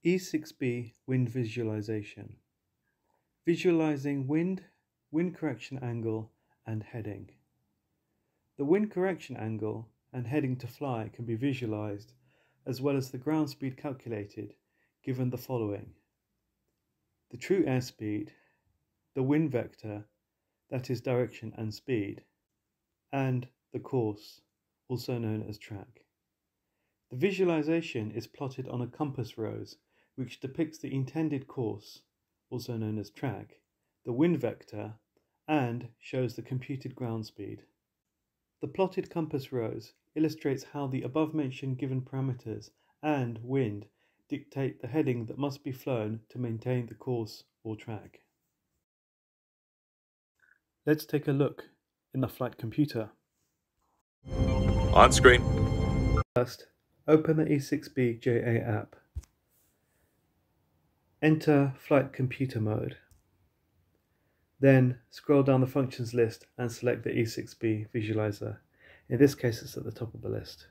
E6B wind visualization. Visualizing wind, wind correction angle and heading. The wind correction angle and heading to fly can be visualized, as well as the ground speed calculated, given the following: the true airspeed, the wind vector, that is direction and speed, and the course, also known as track. The visualization is plotted on a compass rose, which depicts the intended course, also known as track, the wind vector, and shows the computed ground speed. The plotted compass rose illustrates how the above-mentioned given parameters and wind dictate the heading that must be flown to maintain the course or track. Let's take a look in the flight computer. On screen. First, open the E6BJA app. Enter Flight Computer mode. Then scroll down the functions list and select the E6B visualizer. In this case, it's at the top of the list.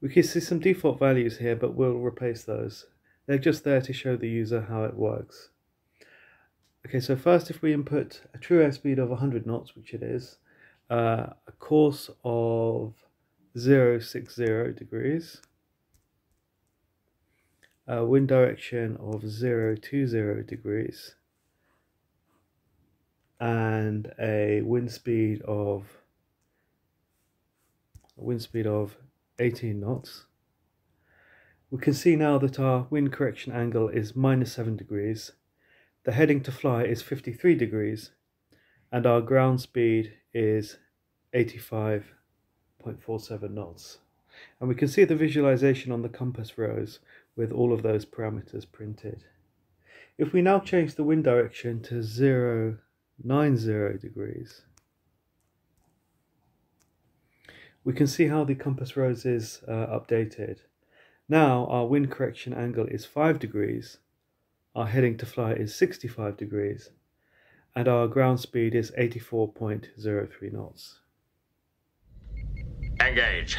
We can see some default values here, but we'll replace those. They're just there to show the user how it works. Okay, so first, if we input a true airspeed of 100 knots, which it is, a course of 060 degrees, a wind direction of 020 degrees, and a wind speed of 18 knots. We can see now that our wind correction angle is -7 degrees, the heading to fly is 53 degrees, and our ground speed is 85.47 knots. And we can see the visualization on the compass rose with all of those parameters printed. If we now change the wind direction to 090 degrees, we can see how the compass rose is updated. Now our wind correction angle is 5 degrees, our heading to fly is 65 degrees, and our ground speed is 84.03 knots. Engage.